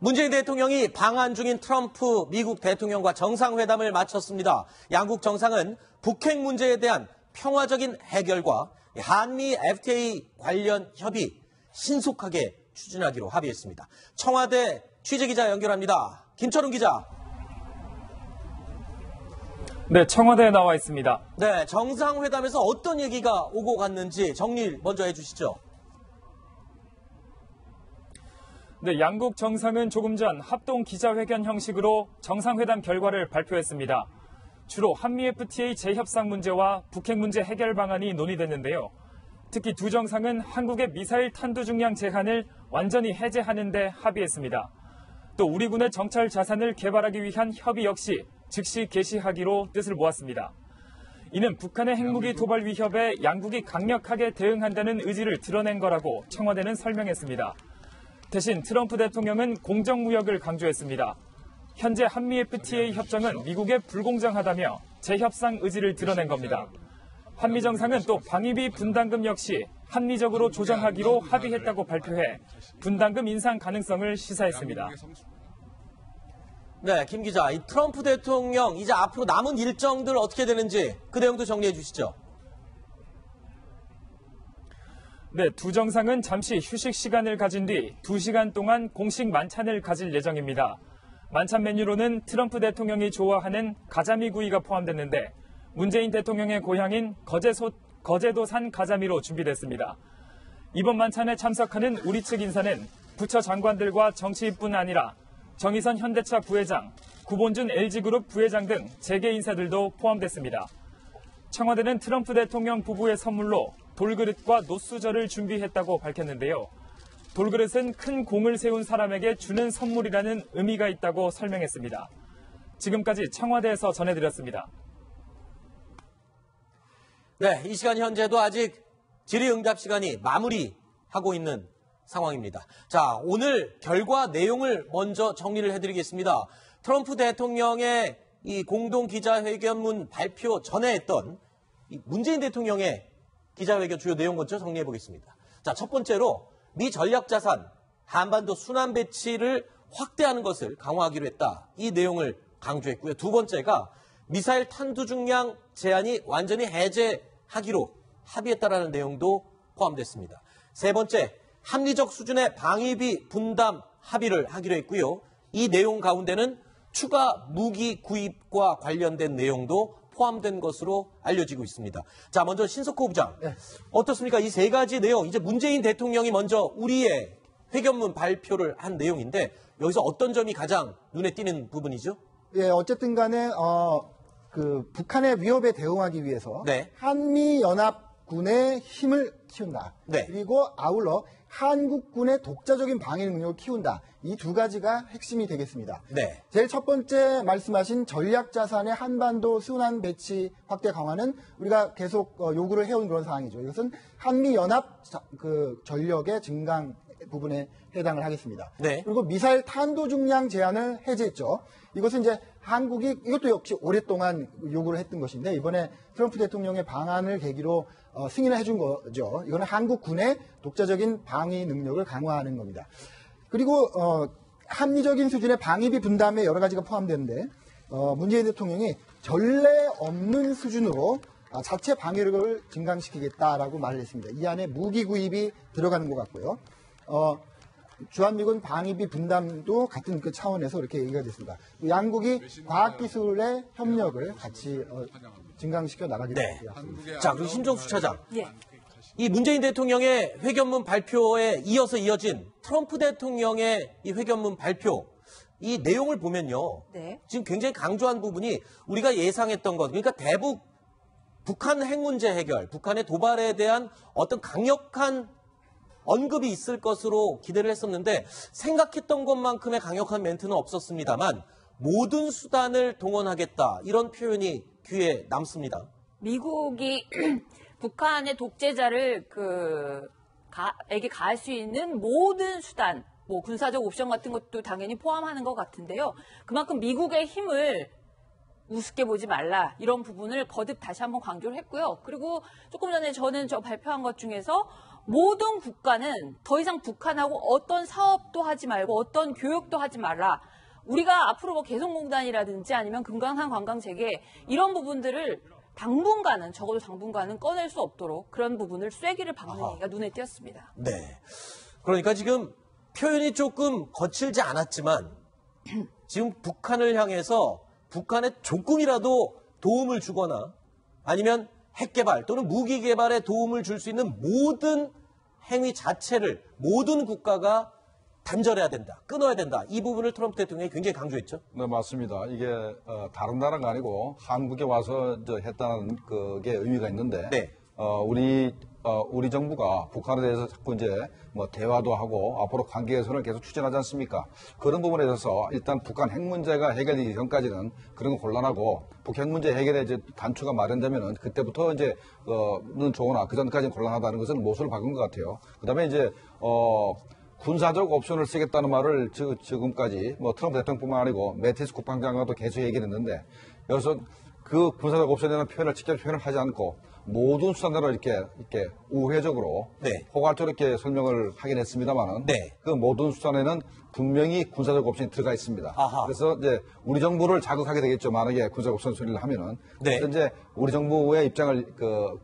문재인 대통령이 방한 중인 트럼프 미국 대통령과 정상회담을 마쳤습니다. 양국 정상은 북핵 문제에 대한 평화적인 해결과 한미 FTA 관련 협의 신속하게 추진하기로 합의했습니다. 청와대 취재기자 연결합니다. 김철웅 기자. 네, 청와대에 나와 있습니다. 네, 정상회담에서 어떤 얘기가 오고 갔는지 정리 먼저 해주시죠. 네, 양국 정상은 조금 전 합동 기자회견 형식으로 정상회담 결과를 발표했습니다. 주로 한미 FTA 재협상 문제와 북핵 문제 해결 방안이 논의됐는데요. 특히 두 정상은 한국의 미사일 탄두 중량 제한을 완전히 해제하는 데 합의했습니다. 또 우리 군의 정찰 자산을 개발하기 위한 협의 역시 즉시 개시하기로 뜻을 모았습니다. 이는 북한의 핵무기 도발 위협에 양국이 강력하게 대응한다는 의지를 드러낸 거라고 청와대는 설명했습니다. 대신 트럼프 대통령은 공정무역을 강조했습니다. 현재 한미 FTA 협정은 미국에 불공정하다며 재협상 의지를 드러낸 겁니다. 한미 정상은 또 방위비 분담금 역시 합리적으로 조정하기로 합의했다고 발표해 분담금 인상 가능성을 시사했습니다. 네, 김 기자, 이 트럼프 대통령 이제 앞으로 남은 일정들 어떻게 되는지 그 내용도 정리해 주시죠. 네, 두 정상은 잠시 휴식 시간을 가진 뒤 2시간 동안 공식 만찬을 가질 예정입니다. 만찬 메뉴로는 트럼프 대통령이 좋아하는 가자미 구이가 포함됐는데 문재인 대통령의 고향인 거제도산 가자미로 준비됐습니다. 이번 만찬에 참석하는 우리 측 인사는 부처 장관들과 정치인뿐 아니라 정의선 현대차 부회장, 구본준 LG그룹 부회장 등 재계 인사들도 포함됐습니다. 청와대는 트럼프 대통령 부부의 선물로 돌그릇과 노수저를 준비했다고 밝혔는데요. 돌그릇은 큰 공을 세운 사람에게 주는 선물이라는 의미가 있다고 설명했습니다. 지금까지 청와대에서 전해드렸습니다. 네, 이 시간 현재도 아직 질의응답 시간이 마무리하고 있는 상황입니다. 자, 오늘 결과 내용을 먼저 정리를 해드리겠습니다. 트럼프 대통령의 이 공동기자회견문 발표 전에 했던 이 문재인 대통령의 기자회견 주요 내용 먼저 정리해 보겠습니다. 자, 첫 번째로 미 전략자산 한반도 순환 배치를 확대하는 것을 강화하기로 했다. 이 내용을 강조했고요. 두 번째가 미사일 탄두 중량 제한이 완전히 해제하기로 합의했다라는 내용도 포함됐습니다. 세 번째, 합리적 수준의 방위비 분담 합의를 하기로 했고요. 이 내용 가운데는 추가 무기 구입과 관련된 내용도 포함된 것으로 알려지고 있습니다. 자, 먼저 신석호 부장. 네. 어떻습니까? 이 세 가지 내용, 이제 문재인 대통령이 먼저 우리의 회견문 발표를 한 내용인데 여기서 어떤 점이 가장 눈에 띄는 부분이죠? 예, 어쨌든 간에 북한의 위협에 대응하기 위해서 네. 한미연합군의 힘을 키운다. 네. 그리고 아울러 한국군의 독자적인 방위 능력을 키운다. 이 두 가지가 핵심이 되겠습니다. 네. 제일 첫 번째 말씀하신 전략자산의 한반도 순환 배치 확대 강화는 우리가 계속 요구를 해온 그런 사항이죠. 이것은 한미연합 전력의 증강 부분에 해당을 하겠습니다. 네. 그리고 미사일 탄도 중량 제한을 해제했죠. 이것은 이제 한국이 이것도 역시 오랫동안 요구를 했던 것인데 이번에 트럼프 대통령의 방안을 계기로 승인을 해준 거죠. 이거는 한국 군의 독자적인 방위 능력을 강화하는 겁니다. 그리고 합리적인 수준의 방위비 분담에 여러 가지가 포함되는데 문재인 대통령이 전례 없는 수준으로 자체 방위력을 증강시키겠다라고 말을 했습니다. 이 안에 무기 구입이 들어가는 것 같고요. 주한미군 방위비 분담도 같은 그 차원에서 이렇게 얘기가 됐습니다. 양국이 과학기술의 협력을 같이 증강시켜 나가기로 했고요. 네. 자, 그리고 심정수 차장. 예. 이 문재인 대통령의 회견문 발표에 이어진 트럼프 대통령의 이 회견문 발표, 이 내용을 보면요. 네. 지금 굉장히 강조한 부분이 우리가 예상했던 것, 그러니까 대북 북한 핵 문제 해결, 북한의 도발에 대한 어떤 강력한 언급이 있을 것으로 기대를 했었는데 생각했던 것만큼의 강력한 멘트는 없었습니다만 모든 수단을 동원하겠다 이런 표현이 귀에 남습니다. 미국이 북한의 독재자를 에게 가할 수 있는 모든 수단, 뭐 군사적 옵션 같은 것도 당연히 포함하는 것 같은데요. 그만큼 미국의 힘을 우습게 보지 말라 이런 부분을 거듭 다시 한번 강조를 했고요. 그리고 조금 전에 저는 발표한 것 중에서 모든 국가는 더 이상 북한하고 어떤 사업도 하지 말고 어떤 교역도 하지 말라. 우리가 앞으로 뭐 개성공단이라든지 아니면 금강산 관광재개 이런 부분들을 당분간은 적어도 당분간은 꺼낼 수 없도록 그런 부분을 쐐기를 박는 얘기가 눈에 띄었습니다. 네. 그러니까 지금 표현이 조금 거칠지 않았지만 지금 북한을 향해서 북한에 조금이라도 도움을 주거나 아니면 핵 개발 또는 무기 개발에 도움을 줄 수 있는 모든 행위 자체를 모든 국가가 단절해야 된다, 끊어야 된다. 이 부분을 트럼프 대통령이 굉장히 강조했죠. 네, 맞습니다. 이게 다른 나라가 아니고 한국에 와서 했다는 그게 의미가 있는데, 네. 우리 정부가 북한에 대해서 자꾸 이제 뭐 대화도 하고 앞으로 관계 개선을 계속 추진하지 않습니까? 그런 부분에 있어서 일단 북한 핵 문제가 해결되기 전까지는 그런 거 곤란하고 북핵 문제 해결에 이제 단초가 마련되면은 그때부터 이제 는 좋으나 그 전까지는 곤란하다는 것은 모습을 바꾼 것 같아요. 그다음에 이제 군사적 옵션을 쓰겠다는 말을 지금까지 뭐 트럼프 대통령뿐만 아니고 매티스 국방장관도 계속 얘기를 했는데 여기서 그 군사적 옵션에 대한 표현을 직접 표현을 하지 않고 모든 수단으로 이렇게 우회적으로 네. 포괄적으로 이렇게 설명을 하긴 했습니다만은 네. 그 모든 수단에는 분명히 군사적 옵션이 들어가 있습니다. 아하. 그래서 이제 우리 정부를 자극하게 되겠죠. 만약에 군사적 옵션 소리를 하면은. 네. 그래서 이제 우리 정부의 입장을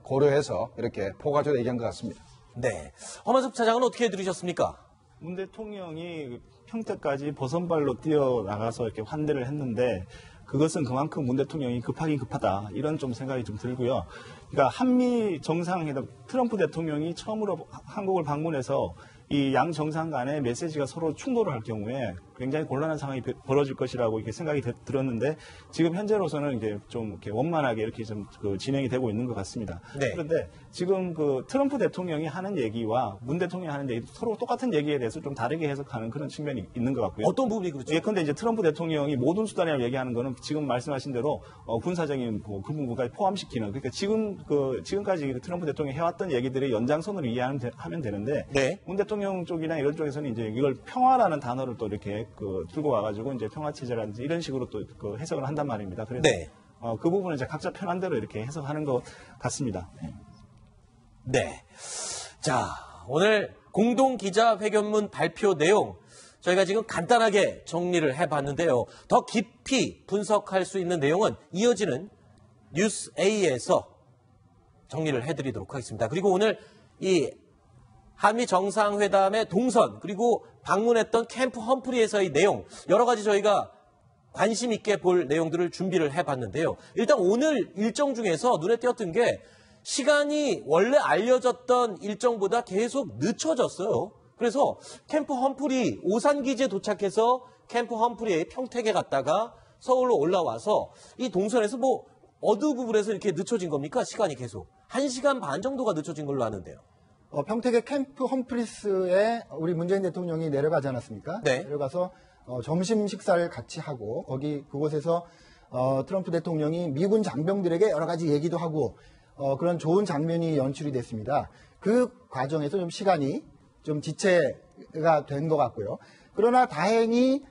고려해서 이렇게 포괄적으로 얘기한 것 같습니다. 네. 허만섭 차장은 어떻게 들으셨습니까? 문 대통령이 평택까지 버선발로 뛰어나가서 이렇게 환대를 했는데 그것은 그만큼 문 대통령이 급하긴 급하다 이런 좀 생각이 좀 들고요. 그러니까 한미 정상회담 트럼프 대통령이 처음으로 한국을 방문해서 이 양 정상 간의 메시지가 서로 충돌을 할 경우에 굉장히 곤란한 상황이 벌어질 것이라고 이렇게 생각이 들었는데 지금 현재로서는 이제 좀 이렇게 원만하게 이렇게 좀 진행이 되고 있는 것 같습니다. 네. 그런데 지금 그 트럼프 대통령이 하는 얘기와 문 대통령이 하는 얘기 서로 똑같은 얘기에 대해서 좀 다르게 해석하는 그런 측면이 있는 것 같고요. 어떤 부분이 그렇죠? 예컨대 이제 트럼프 대통령이 모든 수단이라고 얘기하는 거는 지금 말씀하신 대로 군사적인 그 부분까지 포함시키는 그러니까 지금까지 트럼프 대통령이 해왔던 얘기들의 연장선으로 이해하면 되는데 네. 문 대통령 쪽이나 이런 쪽에서는 이제 이걸 평화라는 단어를 또 이렇게 들고 와가지고 이제 평화 체제라든지 이런 식으로 또 해석을 한단 말입니다. 그래서 네. 그 부분은 이제 각자 편한 대로 이렇게 해석하는 것 같습니다. 네. 자, 오늘 공동 기자회견문 발표 내용 저희가 지금 간단하게 정리를 해봤는데요. 더 깊이 분석할 수 있는 내용은 이어지는 뉴스 A에서 정리를 해드리도록 하겠습니다. 그리고 오늘 이 한미 정상회담의 동선 그리고 방문했던 캠프 험프리에서의 내용 여러 가지 저희가 관심 있게 볼 내용들을 준비를 해봤는데요. 일단 오늘 일정 중에서 눈에 띄었던 게 시간이 원래 알려졌던 일정보다 계속 늦춰졌어요. 그래서 캠프 험프리 오산기지에 도착해서 캠프 험프리의 평택에 갔다가 서울로 올라와서 이 동선에서 뭐 어느 부분에서 이렇게 늦춰진 겁니까? 시간이 계속 1시간 반 정도가 늦춰진 걸로 아는데요. 평택의 캠프 험프리스에 우리 문재인 대통령이 내려가지 않았습니까? 네. 내려가서 점심 식사를 같이 하고 그곳에서 트럼프 대통령이 미군 장병들에게 여러 가지 얘기도 하고 그런 좋은 장면이 연출이 됐습니다. 그 과정에서 좀 시간이 좀 지체가 된 것 같고요. 그러나 다행히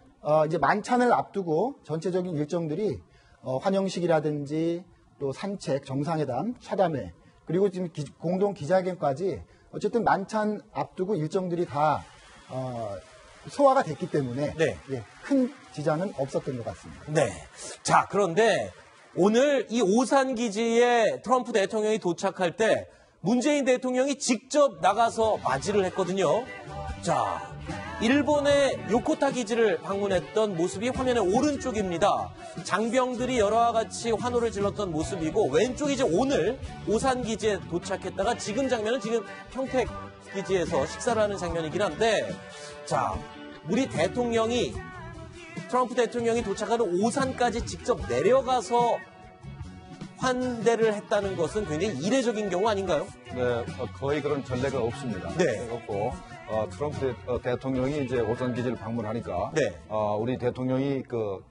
이제 만찬을 앞두고 전체적인 일정들이 환영식이라든지 또 산책, 정상회담, 차담회 그리고 지금 공동 기자회견까지 어쨌든 만찬 앞두고 일정들이 다 소화가 됐기 때문에 네. 큰 지장은 없었던 것 같습니다. 네. 자, 그런데 오늘 이 오산기지에 트럼프 대통령이 도착할 때 문재인 대통령이 직접 나가서 맞이를 했거든요. 자, 일본의 요코타 기지를 방문했던 모습이 화면의 오른쪽입니다. 장병들이 여러와 같이 환호를 질렀던 모습이고 왼쪽이 이제 오늘 오산 기지에 도착했다가 지금 장면은 지금 평택 기지에서 식사를 하는 장면이긴 한데 자, 우리 대통령이 트럼프 대통령이 도착하는 오산까지 직접 내려가서 환대를 했다는 것은 굉장히 이례적인 경우 아닌가요? 네, 거의 그런 전례가 없습니다. 네. 그렇고 트럼프 대통령이 이제 오산기지를 방문하니까 네. 우리 대통령이 그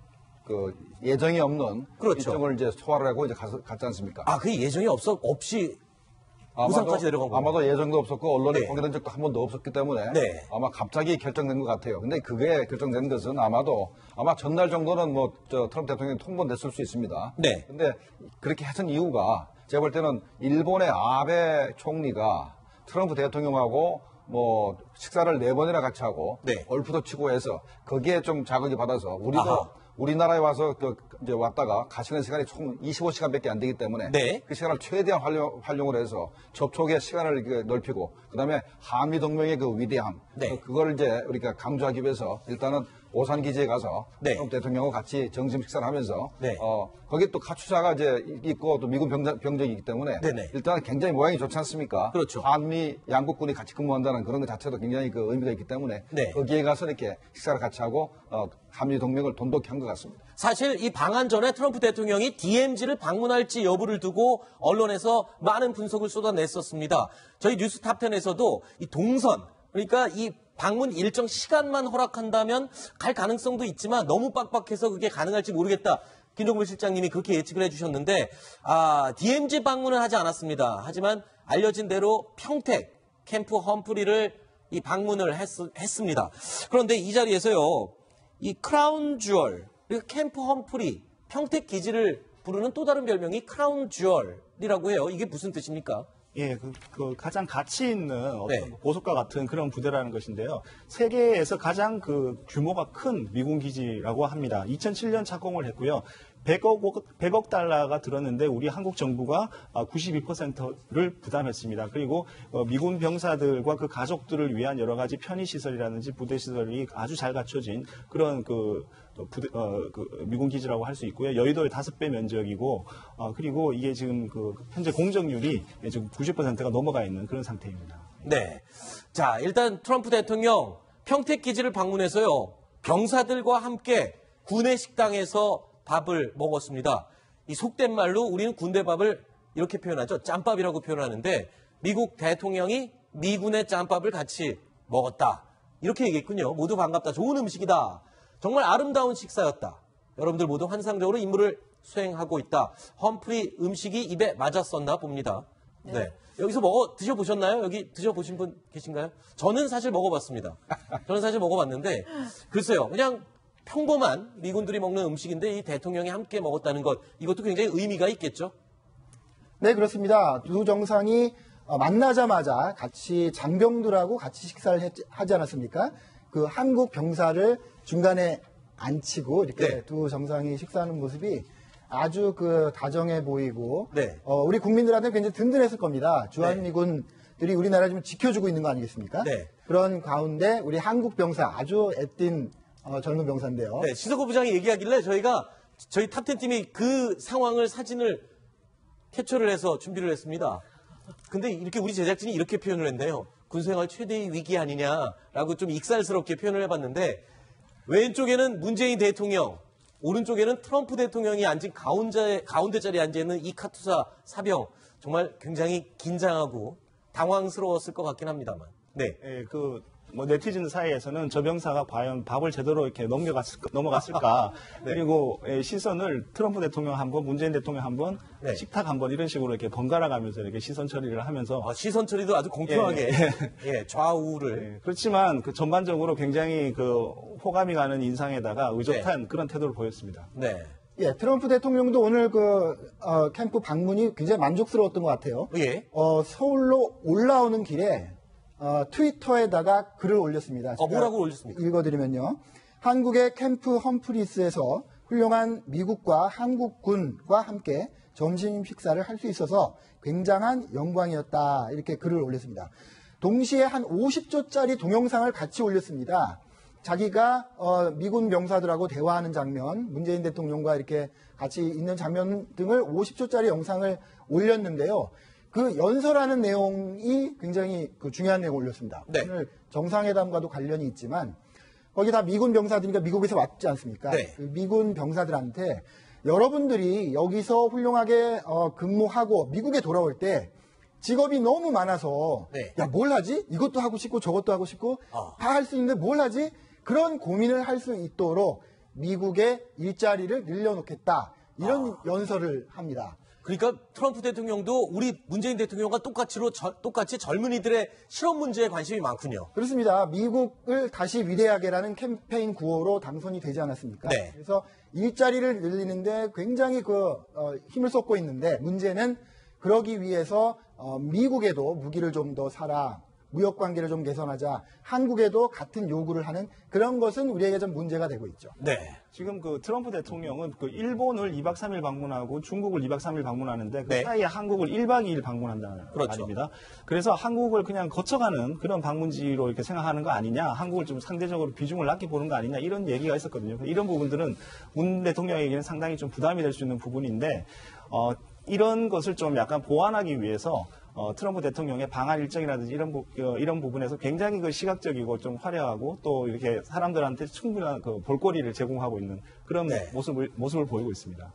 예정이 없는 그렇죠. 일정을 이제 소화를 하고 이제 갔지 않습니까? 아, 그 예정이 없이 부산까지 내려간 거예요. 아마도 예정도 없었고 언론에 네. 공개된 적도 한 번도 없었기 때문에 네. 아마 갑자기 결정된 것 같아요. 근데 그게 결정된 것은 아마 전날 정도는 트럼프 대통령이 통보됐을 수 있습니다. 네. 근데 그렇게 했던 이유가 제가 볼 때는 일본의 아베 총리가 트럼프 대통령하고 식사를 4번이나 같이 하고 네. 골프도 치고 해서 거기에 좀 자극이 받아서 우리도 아하. 우리나라에 와서 이제 왔다가 가시는 시간이 총 25시간밖에 안 되기 때문에 네. 그 시간을 최대한 활용을 해서 접촉의 시간을 이렇게 넓히고 그다음에 한미 동맹의 그 위대함 네. 그걸 이제 우리가 강조하기 위해서 일단은 오산 기지에 가서 네. 트럼프 대통령과 같이 점심 식사를 하면서 네. 거기 또 카투사가 이제 있고 또 미군 병력이기 때문에 네네. 일단 굉장히 모양이 좋지 않습니까? 그렇죠. 한미 양국군이 같이 근무한다는 그런 것 자체도 굉장히 그 의미가 있기 때문에 네. 거기에 가서 이렇게 식사를 같이 하고 한미 동맹을 돈독히 한 것 같습니다. 사실 이 방한 전에 트럼프 대통령이 DMZ를 방문할지 여부를 두고 언론에서 많은 분석을 쏟아냈었습니다. 저희 뉴스 탑10에서도 이 동선, 그러니까 이 방문 일정 시간만 허락한다면 갈 가능성도 있지만 너무 빡빡해서 그게 가능할지 모르겠다. 김종필 실장님이 그렇게 예측을 해주셨는데 DMZ 방문은 하지 않았습니다. 하지만 알려진 대로 평택 캠프 험프리를 이 방문을 했습니다. 그런데 이 자리에서요. 이 크라운 주얼, 그리고 캠프 험프리, 평택 기지를 부르는 또 다른 별명이 크라운 주얼이라고 해요. 이게 무슨 뜻입니까? 예, 그 가장 가치 있는 어떤 네. 보석과 같은 그런 부대라는 것인데요. 세계에서 가장 그 규모가 큰 미군 기지라고 합니다. 2007년 착공을 했고요. 100억 달러가 들었는데 우리 한국 정부가 92%를 부담했습니다. 그리고 미군 병사들과 그 가족들을 위한 여러 가지 편의시설이라든지 부대시설이 아주 잘 갖춰진 그런 그 미군 기지라고 할 수 있고요. 여의도의 5배 면적이고, 그리고 이게 지금 그 현재 공정률이 지금 90%가 넘어가 있는 그런 상태입니다. 네. 자, 일단 트럼프 대통령 평택 기지를 방문해서요. 병사들과 함께 군의 식당에서 밥을 먹었습니다. 이 속된 말로 우리는 군대 밥을 이렇게 표현하죠. 짬밥이라고 표현하는데 미국 대통령이 미군의 짬밥을 같이 먹었다. 이렇게 얘기했군요. 모두 반갑다. 좋은 음식이다. 정말 아름다운 식사였다. 여러분들 모두 환상적으로 임무를 수행하고 있다. 험프리 음식이 입에 맞았었나 봅니다. 네. 여기서 드셔보셨나요? 여기 드셔보신 분 계신가요? 저는 사실 먹어봤습니다. 저는 사실 먹어봤는데 글쎄요. 그냥 평범한 미군들이 먹는 음식인데 이 대통령이 함께 먹었다는 것, 이것도 굉장히 의미가 있겠죠? 네, 그렇습니다. 두 정상이 만나자마자 같이 장병들하고 같이 식사를 하지 않았습니까? 그 한국 병사를 중간에 앉히고 이렇게 네. 두 정상이 식사하는 모습이 아주 그 다정해 보이고 네. 우리 국민들한테 굉장히 든든했을 겁니다. 주한미군들이 우리나라를 좀 지켜주고 있는 거 아니겠습니까? 네. 그런 가운데 우리 한국 병사 아주 애띤 젊은 병사인데요. 네, 시석호 부장이 얘기하길래 저희 탑10 팀이 그 상황을 사진을 캡처를 해서 준비를 했습니다. 근데 이렇게 우리 제작진이 이렇게 표현을 했네요. 군생활 최대의 위기 아니냐라고 좀 익살스럽게 표현을 해봤는데 왼쪽에는 문재인 대통령, 오른쪽에는 트럼프 대통령이 앉은 가운데 자리에 앉아있는 이 카투사 사병 정말 굉장히 긴장하고 당황스러웠을 것 같긴 합니다만. 네. 예, 네티즌 사이에서는 저 병사가 과연 밥을 제대로 이렇게 넘어갔을까. 네. 그리고 시선을 트럼프 대통령 한 번, 문재인 대통령 한 번, 네. 식탁 한 번 이런 식으로 이렇게 번갈아 가면서 이렇게 시선 처리를 하면서. 시선 처리도 아주 공평하게 좌우를. 예, 그렇지만 전반적으로 굉장히 호감이 가는 인상에다가 의젓한 그런 태도를 보였습니다. 네. 예, 트럼프 대통령도 오늘 캠프 방문이 굉장히 만족스러웠던 것 같아요. 예. 서울로 올라오는 길에 트위터에다가 글을 올렸습니다. 뭐라고 올렸습니까? 읽어드리면요. 한국의 캠프 험프리스에서 훌륭한 미국과 한국군과 함께 점심 식사를 할 수 있어서 굉장한 영광이었다. 이렇게 글을 올렸습니다. 동시에 한 50조짜리 동영상을 같이 올렸습니다. 자기가 미군 병사들하고 대화하는 장면, 문재인 대통령과 이렇게 같이 있는 장면 등을 50조짜리 영상을 올렸는데요. 그 연설하는 내용이 굉장히 중요한 내용을 올렸습니다. 네. 오늘 정상회담과도 관련이 있지만 거기 다 미군 병사들이니까 미국에서 왔지 않습니까? 네. 그 미군 병사들한테 여러분들이 여기서 훌륭하게 근무하고 미국에 돌아올 때 직업이 너무 많아서 네. 야, 뭘 하지? 이것도 하고 싶고 저것도 하고 싶고 다 할 수 있는데 뭘 하지? 그런 고민을 할 수 있도록 미국의 일자리를 늘려놓겠다. 이런 연설을 합니다. 그러니까 트럼프 대통령도 우리 문재인 대통령과 똑같이 젊은이들의 실업 문제에 관심이 많군요. 그렇습니다. 미국을 다시 위대하게라는 캠페인 구호로 당선이 되지 않았습니까? 네. 그래서 일자리를 늘리는데 굉장히 힘을 쏟고 있는데 문제는 그러기 위해서 미국에도 무기를 좀 더 사라, 무역 관계를 좀 개선하자, 한국에도 같은 요구를 하는 그런 것은 우리에게 좀 문제가 되고 있죠. 네. 지금 그 트럼프 대통령은 그 일본을 2박 3일 방문하고 중국을 2박 3일 방문하는데 그 네. 사이에 한국을 1박 2일 방문한다는 그렇죠. 말입니다. 그래서 한국을 그냥 거쳐가는 그런 방문지로 이렇게 생각하는 거 아니냐, 한국을 좀 상대적으로 비중을 낮게 보는 거 아니냐 이런 얘기가 있었거든요. 이런 부분들은 문 대통령에게는 상당히 좀 부담이 될 수 있는 부분인데 이런 것을 좀 약간 보완하기 위해서 트럼프 대통령의 방한 일정이라든지 이런 부분에서 굉장히 그 시각적이고 좀 화려하고 또 이렇게 사람들한테 충분한 그 볼거리를 제공하고 있는 그런 네. 모습을 보이고 있습니다.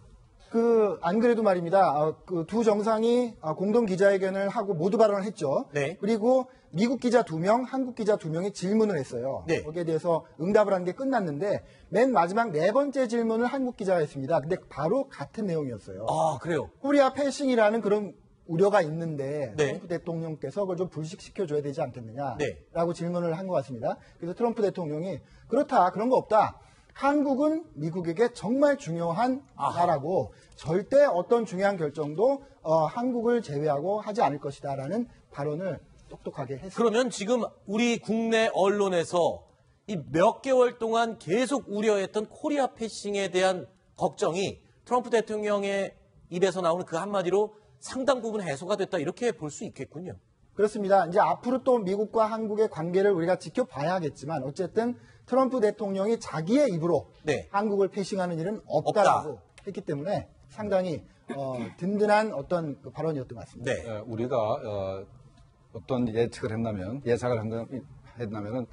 안 그래도 말입니다. 그 두 정상이 공동 기자회견을 하고 모두 발언을 했죠. 네. 그리고 미국 기자 2명, 한국 기자 2명이 질문을 했어요. 네. 거기에 대해서 응답을 한 게 끝났는데 맨 마지막 4번째 질문을 한국 기자가 했습니다. 근데 바로 같은 내용이었어요. 아, 그래요? 코리아 패싱이라는 그런 우려가 있는데 네. 트럼프 대통령께서 그걸 좀 불식시켜줘야 되지 않겠느냐라고 네. 질문을 한 것 같습니다. 그래서 트럼프 대통령이 그렇다, 그런 거 없다. 한국은 미국에게 정말 중요한 나라고 절대 어떤 중요한 결정도 한국을 제외하고 하지 않을 것이다라는 발언을 똑똑하게 했습니다. 그러면 지금 우리 국내 언론에서 이 몇 개월 동안 계속 우려했던 코리아 패싱에 대한 걱정이 트럼프 대통령의 입에서 나오는 그 한마디로 상당 부분 해소가 됐다 이렇게 볼 수 있겠군요. 그렇습니다. 이제 앞으로 또 미국과 한국의 관계를 우리가 지켜봐야겠지만 어쨌든 트럼프 대통령이 자기의 입으로 네. 한국을 패싱하는 일은 없다라고 했기 때문에 상당히 든든한 어떤 그 발언이었던 것 같습니다. 네. 우리가 어떤 예측을 예상을 했나면은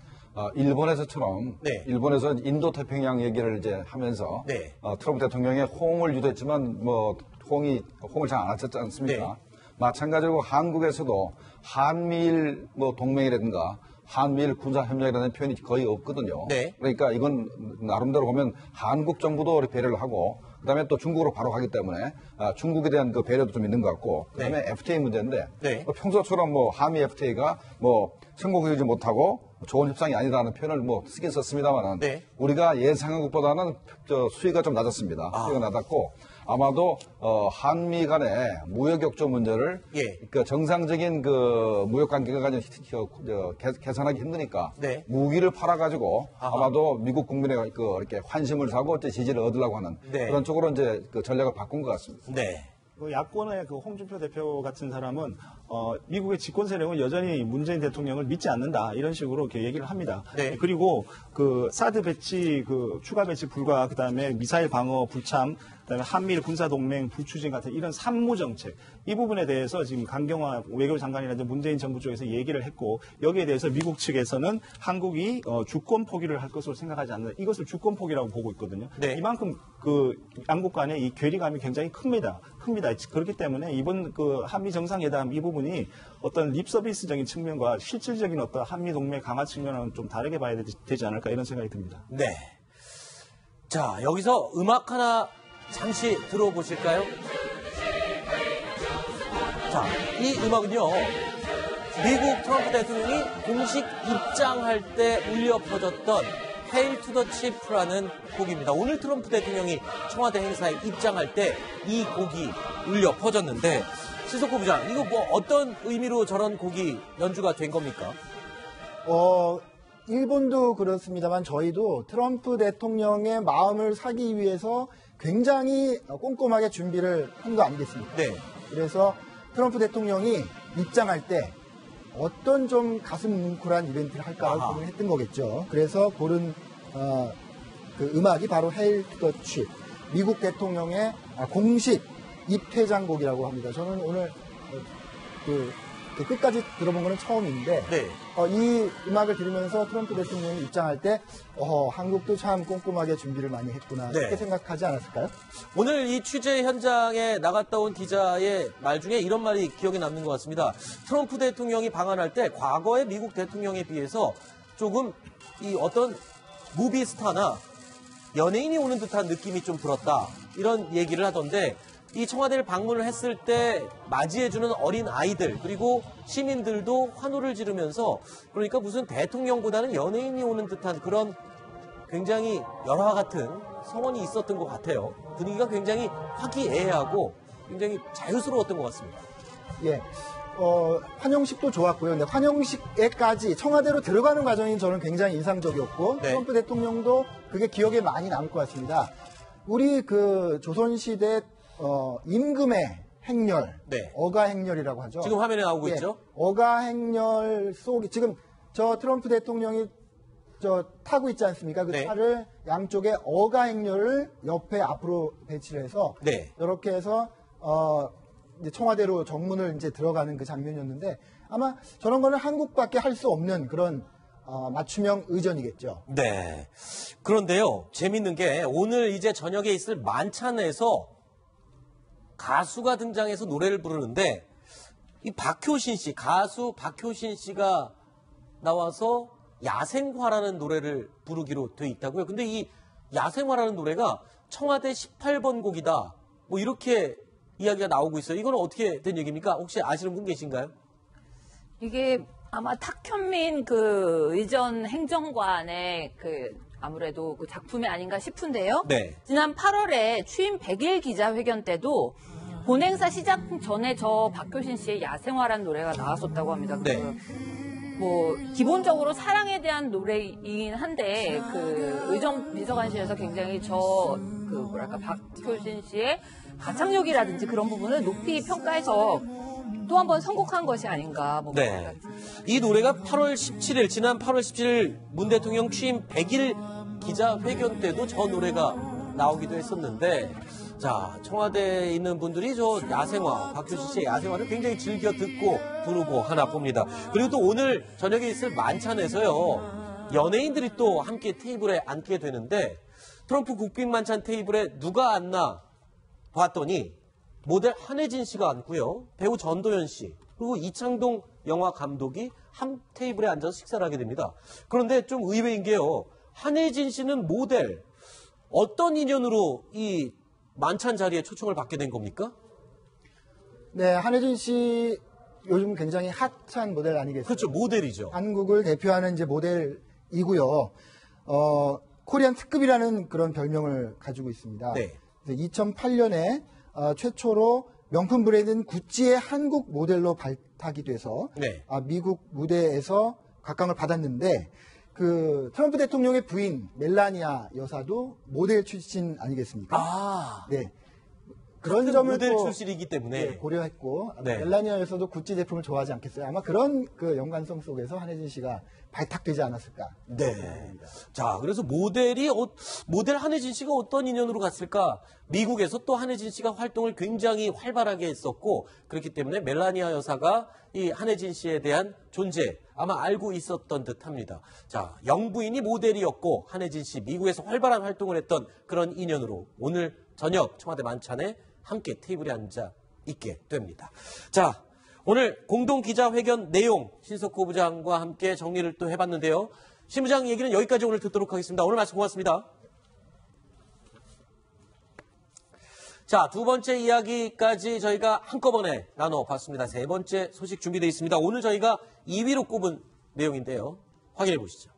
일본에서처럼 네. 일본에서 인도 태평양 얘기를 이제 하면서 네. 트럼프 대통령이 호응을 유도했지만 호응을 잘 안 하셨지 않습니까? 네. 마찬가지로 한국에서도 한미일 동맹이라든가 한미일 군사협력이라는 표현이 거의 없거든요. 네. 그러니까 이건 나름대로 보면 한국 정부도 배려를 하고 그다음에 또 중국으로 바로 가기 때문에 중국에 대한 그 배려도 좀 있는 것 같고 그다음에 네. FTA 문제인데 네. 평소처럼 한미 FTA가 성공하지 못하고 좋은 협상이 아니라는 표현을 쓰긴 썼습니다만은 네. 우리가 예상한 것보다는 수위가 좀 낮았습니다. 수위가 낮았고 아마도 한미 간의 무역 격조 문제를 예. 그 정상적인 그 무역 관계가 개선하기 힘드니까 네. 무기를 팔아가지고 아마도 미국 국민의 이렇게 환심을 사고 지지를 얻으려고 하는 네. 그런 쪽으로 이제 그 전략을 바꾼 것 같습니다. 네. 그 야권의 그 홍준표 대표 같은 사람은 미국의 집권 세력은 여전히 문재인 대통령을 믿지 않는다 이런 식으로 이렇게 얘기를 합니다. 네. 그리고 그 사드 배치 추가 배치 불가 그다음에 미사일 방어 불참 그다음에 한미일 군사 동맹 불추진 같은 이런 산무 정책 이 부분에 대해서 지금 강경화 외교장관이라든지 문재인 정부 쪽에서 얘기를 했고 여기에 대해서 미국 측에서는 한국이 주권 포기를 할 것으로 생각하지 않는다. 이것을 주권 포기라고 보고 있거든요. 네. 이만큼 그 양국 간의 이 괴리감이 굉장히 큽니다. 그렇기 때문에 이번 그 한미 정상회담 이 부분이 어떤 립서비스적인 측면과 실질적인 어떤 한미 동맹 강화 측면은 좀 다르게 봐야 되지 않을까 이런 생각이 듭니다. 네. 자, 여기서 음악 하나 잠시 들어보실까요? 자, 이 음악은요, 미국 트럼프 대통령이 공식 입장할 때 울려 퍼졌던 Hail to the Chief라는 곡입니다. 오늘 트럼프 대통령이 청와대 행사에 입장할 때 이 곡이 울려 퍼졌는데, 신석호 부장, 이거 어떤 의미로 저런 곡이 연주가 된 겁니까? 일본도 그렇습니다만 저희도 트럼프 대통령의 마음을 사기 위해서 굉장히 꼼꼼하게 준비를 한 거 아니겠습니까? 네. 그래서 트럼프 대통령이 입장할 때 어떤 좀 가슴 뭉클한 이벤트를 할까를 고민했던 거겠죠. 그래서 고른 그 음악이 바로 Hail to the Chief, 미국 대통령의 공식 입퇴장곡이라고 합니다. 저는 오늘 그 끝까지 들어본 거는 처음인데 네. 이 음악을 들으면서 트럼프 대통령이 입장할 때 한국도 참 꼼꼼하게 준비를 많이 했구나 네. 이렇게 생각하지 않았을까요? 오늘 이 취재 현장에 나갔다 온 기자의 말 중에 이런 말이 기억에 남는 것 같습니다. 트럼프 대통령이 방한할 때 과거의 미국 대통령에 비해서 조금 이 어떤 무비 스타나 연예인이 오는 듯한 느낌이 좀 들었다. 이런 얘기를 하던데 이 청와대를 방문을 했을 때 맞이해주는 어린 아이들 그리고 시민들도 환호를 지르면서 그러니까 무슨 대통령보다는 연예인이 오는 듯한 그런 굉장히 열화 같은 성원이 있었던 것 같아요. 분위기가 굉장히 화기애애하고 굉장히 자유스러웠던 것 같습니다. 예. 환영식도 좋았고요. 근데 환영식에까지 청와대로 들어가는 과정이 저는 굉장히 인상적이었고, 네. 트럼프 대통령도 그게 기억에 많이 남을 것 같습니다. 우리 그 조선시대, 임금의 행렬, 네. 어가 행렬이라고 하죠. 지금 화면에 나오고 예, 있죠? 어가 행렬 속에, 지금 저 트럼프 대통령이 타고 있지 않습니까? 그 네. 차를 양쪽에 어가 행렬을 옆에 앞으로 배치를 해서 네. 이렇게 해서 이제 청와대로 정문을 이제 들어가는 그 장면이었는데 아마 저런 거는 한국밖에 할 수 없는 그런 맞춤형 의전이겠죠. 네. 그런데요, 재밌는 게 오늘 이제 저녁에 있을 만찬에서 가수가 등장해서 노래를 부르는데 이 박효신 씨, 가수 박효신 씨가 나와서 야생화라는 노래를 부르기로 돼 있다고요. 근데 이 야생화라는 노래가 청와대 18번 곡이다. 뭐 이렇게 이야기가 나오고 있어요. 이건 어떻게 된 얘기입니까? 혹시 아시는 분 계신가요? 이게 아마 탁현민 그 의전 행정관의 그 아무래도 그 작품이 아닌가 싶은데요. 네. 지난 8월에 취임 100일 기자회견 때도 본행사 시작 전에 저 박효신 씨의 야생화라는 노래가 나왔었다고 합니다. 네. 뭐 기본적으로 사랑에 대한 노래이긴 한데 그 의정 비서관실에서 굉장히 그 뭐랄까 박효신 씨의 가창력이라든지 그런 부분을 높이 평가해서 또 한 번 선곡한 것이 아닌가. 뭐 네. 이 노래가 8월 17일, 지난 8월 17일 문 대통령 취임 100일 기자회견 때도 저 노래가 나오기도 했었는데, 자, 청와대에 있는 분들이 저 야생화, 박효신 씨의 야생화를 굉장히 즐겨 듣고 부르고 하나 봅니다. 그리고 또 오늘 저녁에 있을 만찬에서요, 연예인들이 또 함께 테이블에 앉게 되는데, 트럼프 국빈 만찬 테이블에 누가 앉나 봤더니, 모델 한혜진 씨가 앉고요. 배우 전도연 씨, 그리고 이창동 영화 감독이 한 테이블에 앉아서 식사를 하게 됩니다. 그런데 좀 의외인 게요. 한혜진 씨는 모델, 어떤 인연으로 이 만찬 자리에 초청을 받게 된 겁니까? 네, 한혜진 씨 요즘 굉장히 핫한 모델 아니겠어요? 그렇죠. 모델이죠. 한국을 대표하는 이제 모델이고요. 코리안 특급이라는 그런 별명을 가지고 있습니다. 네. 2008년에 최초로 명품 브랜드인 구찌의 한국 모델로 발탁이 돼서 네. 미국 무대에서 각광을 받았는데 그 트럼프 대통령의 부인 멜라니아 여사도 모델 출신 아니겠습니까? 아, 네. 그런 점을 모델 또 출신이기 때문에. 네, 고려했고 네. 멜라니아 여사도 구찌 제품을 좋아하지 않겠어요? 아마 그런 그 연관성 속에서 한혜진 씨가 발탁되지 않았을까? 네. 자, 그래서 모델 한혜진 씨가 어떤 인연으로 갔을까? 미국에서 또 한혜진 씨가 활동을 굉장히 활발하게 했었고, 그렇기 때문에 멜라니아 여사가 이 한혜진 씨에 대한 존재 아마 알고 있었던 듯 합니다. 자, 영부인이 모델이었고, 한혜진 씨 미국에서 활발한 활동을 했던 그런 인연으로 오늘 저녁 청와대 만찬에 함께 테이블에 앉아 있게 됩니다. 자, 오늘 공동기자회견 내용 신석호 부장과 함께 정리를 또 해봤는데요. 신 부장 얘기는 여기까지 오늘 듣도록 하겠습니다. 오늘 말씀 고맙습니다. 자, 두 번째 이야기까지 저희가 한꺼번에 나눠봤습니다. 세 번째 소식 준비되어 있습니다. 오늘 저희가 2위로 꼽은 내용인데요. 확인해 보시죠.